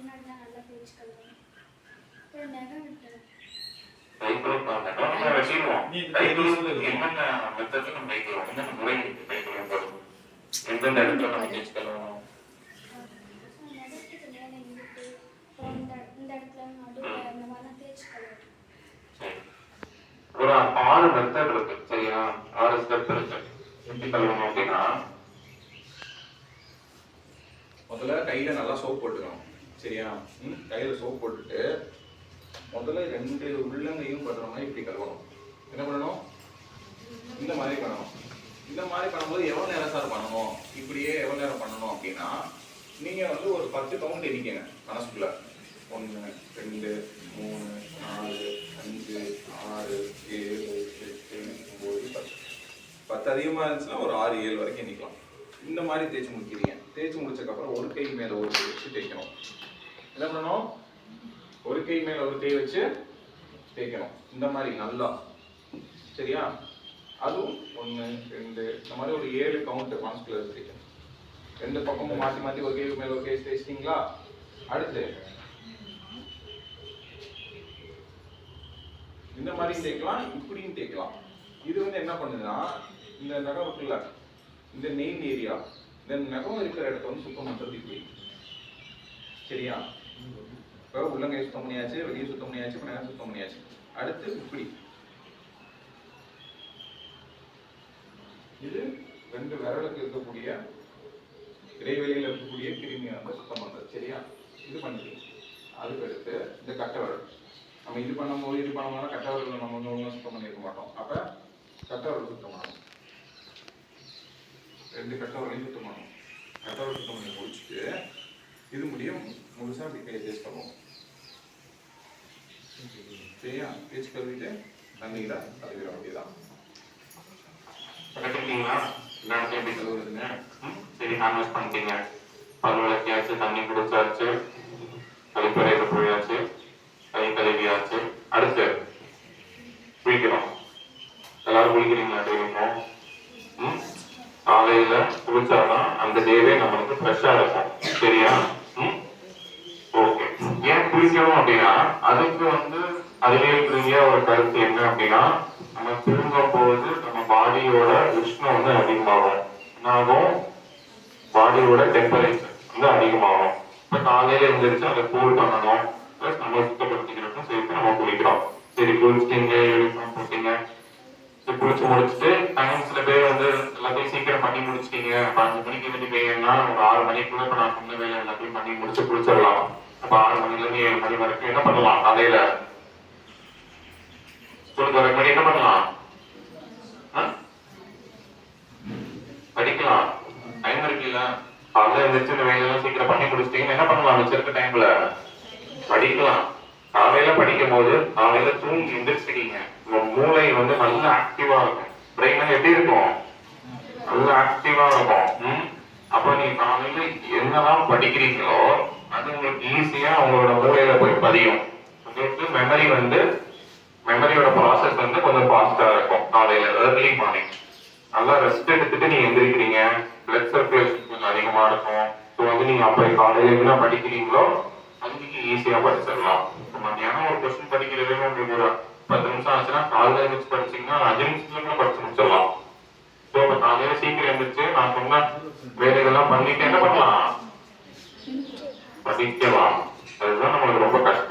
முன்னாடி தான் நல்லா தேய்ச்சி கழுவணும். அப்புறம் நகம் விட்டுறேன். கைக்குள்ள நம்ம வச்சுக்குவோம். கைக்குள்ள என்னென்ன மெத்தட்ல நம்ம கைக்குவோம், என்னென்ன முறை இருக்கு கைக்குள்ள போடுறது, எந்தெந்த இடத்துல நம்ம தேய்ச்சி கழுவணும். நகத்துக்கு மேலே இங்கிட்டு அப்புறம் இந்த இடத்துல நடுவில் இந்த மாதிரிலாம் தேய்ச்சி கழுவணும். ஒரு 6 மெத்தட் இருக்கு சரியா, 6 ஸ்டெப் இருக்கு எப்படி கழுவணும் அப்படின்னா. முதல்ல கையில நல்லா சோப் போட்டுக்கணும் சரியா. கையில சோப் போட்டுட்டு முதல்ல 2 உள்ளங்கையும் படுற மாதிரி இப்படி கழுவணும். என்ன பண்ணணும், இந்த மாதிரி பண்ணணும். இந்த மாதிரி பண்ணும்போது எவ்வளவு நேரம் சார் பண்ணணும், இப்படியே எவ்வளவு நேரம் பண்ணணும் அப்படின்னா, நீங்க வந்து ஒரு 10 கவுண்ட் எண்ணிக்கங்க மனசுக்குள்ள. 1 2 3 4 5 6 7 8 9 10. 10 அதிகமா இருந்துச்சுன்னா ஒரு 6 7 வரைக்கும் எண்ணிக்கலாம். இந்த மாதிரி தேய்ச்சி முடிக்கிறீங்க. தேய்ச்சி முடிச்சதுக்கு அப்புறம் ஒரு கை மேல ஒரு கை வச்சு தேய்க்கணும். என்ன பண்ணணும், ஒரு கை மேல ஒரு கை வச்சு தேய்க்கணும் இந்த மாதிரி நல்லா சரியா. அதுவும் 1 2 இந்த மாதிரி ஒரு 7 கவுண்ட் மனசுக்குள்ள தேய்க்கணும். 2 பக்கமும் மாற்றி மாற்றி ஒரு கை மேல ஒரு கை தேய்ச்சிட்டீங்களா. அடுத்து இந்த மாதிரி தேய்க்கலாம், இப்படியும் தேய்க்கலாம். இது வந்து என்ன பண்ணுதுன்னா, இந்த நகம் இருக்குல்ல, இந்த நெயின் ஏரியா, இந்த நகம் இருக்கிற இடத்த வந்து சுத்தம் பண்றது இப்படி சரியா. இப்போ உள்ளங்கை சுத்தம் பண்ணியாச்சு, வெளியே சுத்தம் பண்ணியாச்சு, இப்போ நகம் சுத்தம் பண்ணியாச்சு. அடுத்து இப்படி இது 2 விரலுக்கு இருக்கக்கூடிய இடைவெளியில் இருக்கக்கூடிய கிருமியை வந்து சுத்தம் பண்றது சரியா. இது பண்ணிக்கலாம். அதுக்கு அடுத்து இந்த கட்டை விரல், நம்ம இது பண்ணும்போது கட்டை விரல் நம்ம வந்து ஒன்றும் சுத்தம் பண்ணியிருக்க மாட்டோம். அப்ப கட்டை விரல் சுத்தம் பண்ணணும். 2 கட்டை விரலையும் சுத்தம் பண்ணணும். கட்டை விரல் சுத்தம் பண்ணி முடிச்சுட்டு இது முடியும் முழுசா அப்படி கையை தேய்ச்சி கழுவோம் சரியா. தேய்ச்சி கழுவிட்டு தண்ணீரா கழுவிட வேண்டியதான். கட்டிட்டீங்களா எல்லாத்தையும் எப்படி கழுவுறதுங்க. சரி, ஹேண்ட் வாஷ் பண்ணிட்டீங்க, பல் விளக்கியாச்சு, தண்ணி குடிச்சாச்சு, கழிப்பறையில போயாச்சு, கை கழுவியாச்சு. அடுத்து குளிக்கிறோம். எல்லாரும் குளிக்கிறீங்களா டெய்லியும்? காலையில குளிச்சாதான் அந்த டேவே நம்மளுக்கு ஃப்ரெஷ்ஷா இருக்கும் சரியா. ஓகே, ஏன் குளிக்கணும் அப்படின்னா, அதுக்கு வந்து அறிவியல் ரீதியா ஒரு கருத்து என்ன அப்படின்னா, நம்ம தூங்கும் போது நம்ம பாடியோட உஷ்ணம் வந்து அதிகமாகும். என்னாகும், பாடியோட டெம்பரேச்சர் வந்து அதிகமாகும். இப்ப காலையில எழுந்திரிச்சு அதை கூல் பண்ணணும், பிளஸ் நம்ம சுத்தப்படுத்திக்கிறதுக்கும் சேர்த்து நம்ம குளிக்கிறோம். சரி, குளிச்சிட்டீங்க, யூனிஃபார்ம் போட்டீங்க, குளிச்சு முடிச்சுட்டு டைம் சில பேர் வந்து எல்லாத்தையும் சீக்கிரம் பண்ணி முடிச்சிட்டீங்க, 5 மணிக்கு எழுதிட்டீங்கன்னா ஒரு 6 மணிக்குள்ள இப்ப நான் சொன்ன வேலை எல்லாத்தையும் பண்ணி முடிச்சு குளிச்சிடலாம். அப்ப 6 மணில இருந்து 7 மணி வரைக்கும் என்ன பண்ணலாம், காலையில ஸ்கூலுக்கு வர மணி என்ன பண்ணலாம், படிக்கலாம். டைம் இருக்குல்ல, காலையில எழுந்திரிச்சு இந்த வேலையெல்லாம் சீக்கிரம் பண்ணி முடிச்சிட்டீங்கன்னா என்ன பண்ணலாம், வச்சிருக்க டைம்ல படிக்கலாம். காலையில படிக்கும் போது காலையில தூங்கி எந்திரிச்சிட்டீங்க, உங்க மூளை வந்து நல்ல ஆக்டிவா இருக்கும். பிரெயின் எப்படி இருக்கும், நல்ல ஆக்டிவா இருக்கும். அப்ப நீங்க காலையில என்னதான் படிக்கிறீங்களோ அது உங்களுக்கு ஈஸியா உங்களோட மூளையில போய் பதியும். உங்களுக்கு மெமரியோட ப்ராசஸ் வந்து கொஞ்சம் ஃபாஸ்டா இருக்கும். காலையில ஏர்லி மார்னிங் நல்லா ரெஸ்ட் எடுத்துட்டு நீங்க எந்திரிக்கிறீங்க, பிளட் சர்க்குலேஷன் கொஞ்சம் அதிகமா இருக்கும். ஸோ வந்து நீங்க அப்ப காலையில என்ன படிக்கிறீங்களோ அது நீங்க ஈஸியா படிச்சிடலாம். மத்தியானம் ஒரு கொஸ்டின் படிக்கிறது உங்களுக்கு ஒரு 10 நிமிஷம் ஆச்சுன்னா, காலையில எழுந்திரிச்சு படிச்சீங்கன்னா 5 நிமிஷத்துல படிச்சு முடிச்சிடலாம். ஸோ இப்ப காலையில சீக்கிரம் எழுந்திரிச்சு நான் சொன்ன வேலைகள்லாம் பண்ணிட்டு என்ன பண்ணலாம், படிக்கலாம். அதுதான் நம்மளுக்கு ரொம்ப கஷ்டம்.